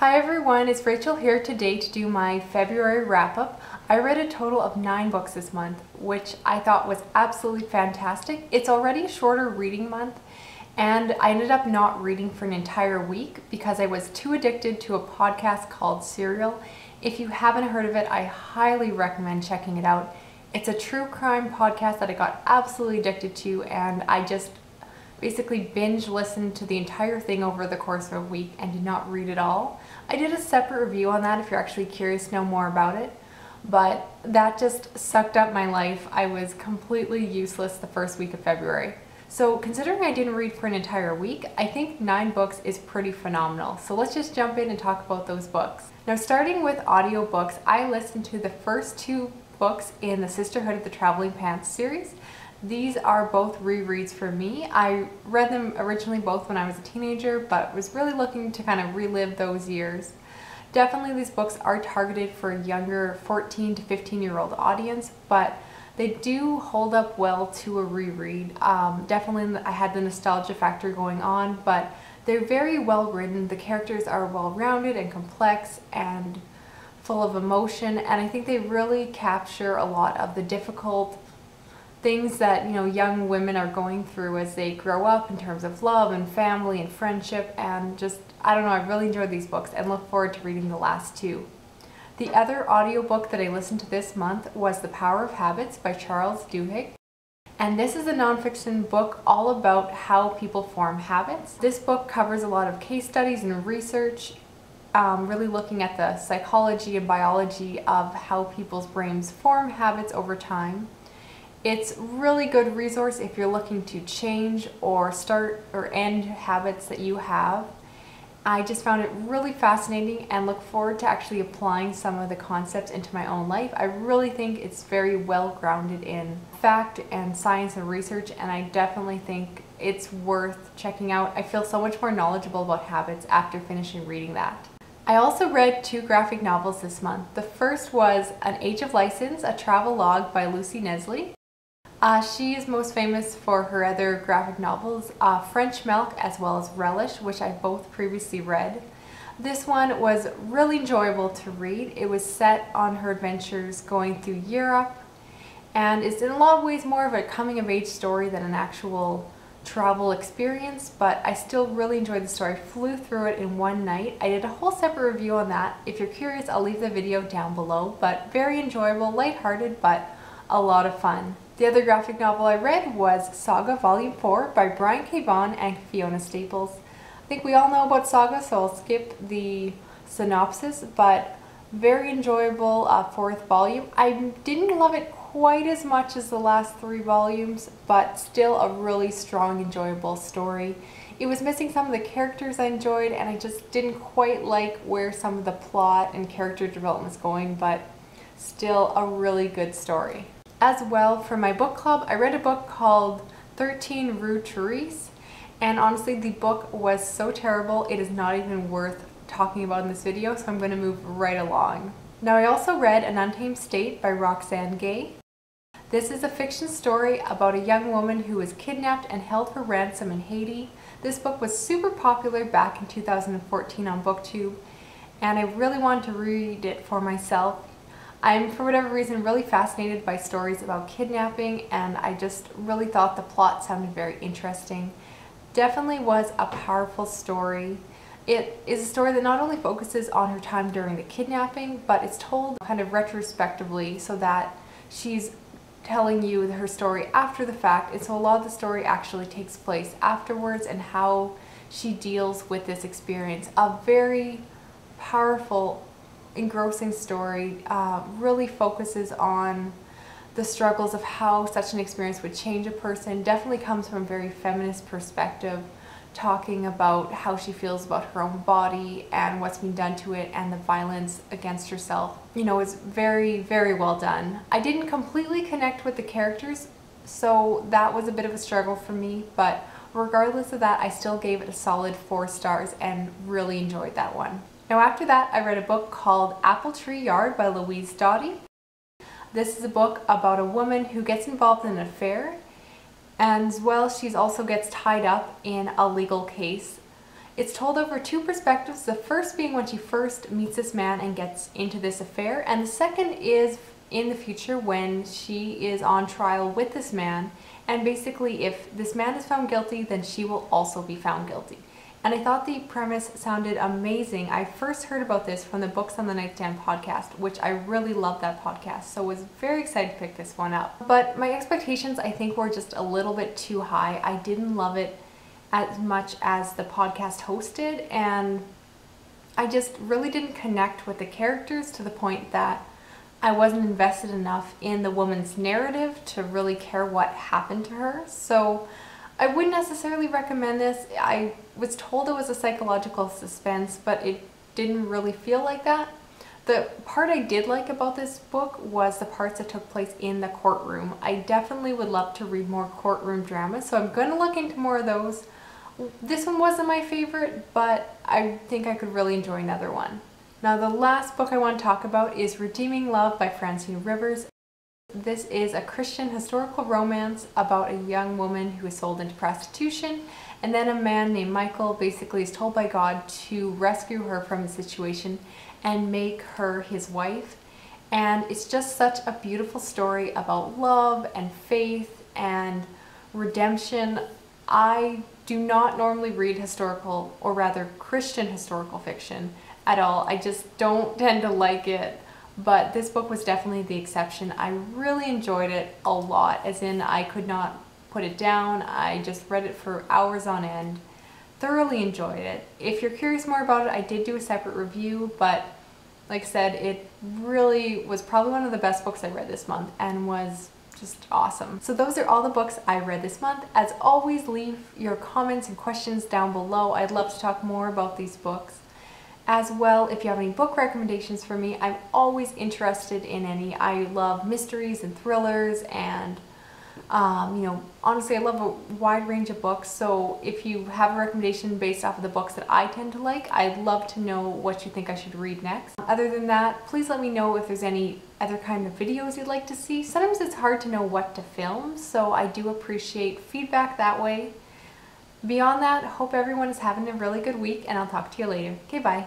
Hi everyone, it's Rachel here today to do my February wrap-up. I read a total of 9 books this month, which I thought was absolutely fantastic. It's already a shorter reading month, and I ended up not reading for an entire week because I was too addicted to a podcast called Serial. If you haven't heard of it, I highly recommend checking it out. It's a true crime podcast that I got absolutely addicted to, and I just basically binge listened to the entire thing over the course of a week and did not read it all. I did a separate review on that if you're actually curious to know more about it, but that just sucked up my life. I was completely useless the first week of February. So considering I didn't read for an entire week, I think 9 books is pretty phenomenal. So let's just jump in and talk about those books. Now, starting with audiobooks, I listened to the first 2 books in the Sisterhood of the Traveling Pants series. These are both rereads for me. I read them originally both when I was a teenager, but was really looking to kind of relive those years. Definitely these books are targeted for a younger 14 to 15-year-old audience, but they do hold up well to a reread. Definitely I had the nostalgia factor going on, but they're very well written. The characters are well-rounded and complex and full of emotion, and I think they really capture a lot of the difficult things that, you know, young women are going through as they grow up in terms of love and family and friendship, and just, I don't know, I really enjoyed these books and look forward to reading the last 2. The other audiobook that I listened to this month was The Power of Habits by Charles Duhigg. And this is a nonfiction book all about how people form habits. This book covers a lot of case studies and research, really looking at the psychology and biology of how people's brains form habits over time. It's a really good resource if you're looking to change or start or end habits that you have. I just found it really fascinating and look forward to actually applying some of the concepts into my own life. I really think it's very well grounded in fact and science and research, and I definitely think it's worth checking out. I feel so much more knowledgeable about habits after finishing reading that. I also read 2 graphic novels this month. The first was An Age of License, a travel log by Lucy Nesley. She is most famous for her other graphic novels, French Milk as well as Relish, which I both previously read. This one was really enjoyable to read. It was set on her adventures going through Europe, and it's in a lot of ways more of a coming-of-age story than an actual travel experience, but I still really enjoyed the story. I flew through it in one night. I did a whole separate review on that. If you're curious, I'll leave the video down below, but very enjoyable, lighthearted, but a lot of fun. The other graphic novel I read was Saga Volume 4 by Brian K. Vaughn and Fiona Staples. I think we all know about Saga, so I'll skip the synopsis, but very enjoyable 4th volume. I didn't love it quite as much as the last 3 volumes, but still a really strong, enjoyable story. It was missing some of the characters I enjoyed, and I just didn't quite like where some of the plot and character development was going, but still a really good story. As well, for my book club, I read a book called 13 Rue Therese, and honestly the book was so terrible it is not even worth talking about in this video, so I'm going to move right along. Now, I also read An Untamed State by Roxane. This is a fiction story about a young woman who was kidnapped and held for ransom in Haiti. This book was super popular back in 2014 on BookTube, and I really wanted to read it for myself. I'm, for whatever reason, really fascinated by stories about kidnapping, and I just really thought the plot sounded very interesting. Definitely was a powerful story. It is a story that not only focuses on her time during the kidnapping, but it's told kind of retrospectively, so that she's telling you her story after the fact, and so a lot of the story actually takes place afterwards and how she deals with this experience. A very powerful, engrossing story, really focuses on the struggles of how such an experience would change a person. Definitely comes from a very feminist perspective, talking about how she feels about her own body and what's been done to it and the violence against herself. You know, it's very, very well done. I didn't completely connect with the characters, so that was a bit of a struggle for me, but regardless of that, I still gave it a solid 4 stars and really enjoyed that one. Now, after that, I read a book called Apple Tree Yard by Louise Doughty. This is a book about a woman who gets involved in an affair, and as well, she also gets tied up in a legal case. It's told over two perspectives, the first being when she first meets this man and gets into this affair, and the second is in the future when she is on trial with this man, and basically if this man is found guilty, then she will also be found guilty. And I thought the premise sounded amazing. I first heard about this from the Books on the Nightstand podcast, which I really love that podcast, so was very excited to pick this one up. But my expectations, I think, were just a little bit too high. I didn't love it as much as the podcast hosted, and I just really didn't connect with the characters to the point that I wasn't invested enough in the woman's narrative to really care what happened to her. So I wouldn't necessarily recommend this. I was told it was a psychological suspense, but it didn't really feel like that. The part I did like about this book was the parts that took place in the courtroom. I definitely would love to read more courtroom dramas, so I'm going to look into more of those. This one wasn't my favorite, but I think I could really enjoy another one. Now, the last book I want to talk about is Redeeming Love by Francine Rivers. This is a Christian historical romance about a young woman who is sold into prostitution, and then a man named Michael basically is told by God to rescue her from the situation and make her his wife. And it's just such a beautiful story about love and faith and redemption. I do not normally read historical, or rather Christian historical fiction at all. I just don't tend to like it. But this book was definitely the exception. I really enjoyed it a lot, as in I could not put it down. I just read it for hours on end. Thoroughly enjoyed it. If you're curious more about it, I did do a separate review, but like I said, it really was probably one of the best books I read this month and was just awesome. So those are all the books I read this month. As always, leave your comments and questions down below. I'd love to talk more about these books. As well, if you have any book recommendations for me, I'm always interested in any. I love mysteries and thrillers, and honestly, I love a wide range of books. So if you have a recommendation based off of the books that I tend to like, I'd love to know what you think I should read next. Other than that, please let me know if there's any other kind of videos you'd like to see. Sometimes it's hard to know what to film, so I do appreciate feedback that way. Beyond that, hope everyone is having a really good week, and I'll talk to you later. Okay, bye.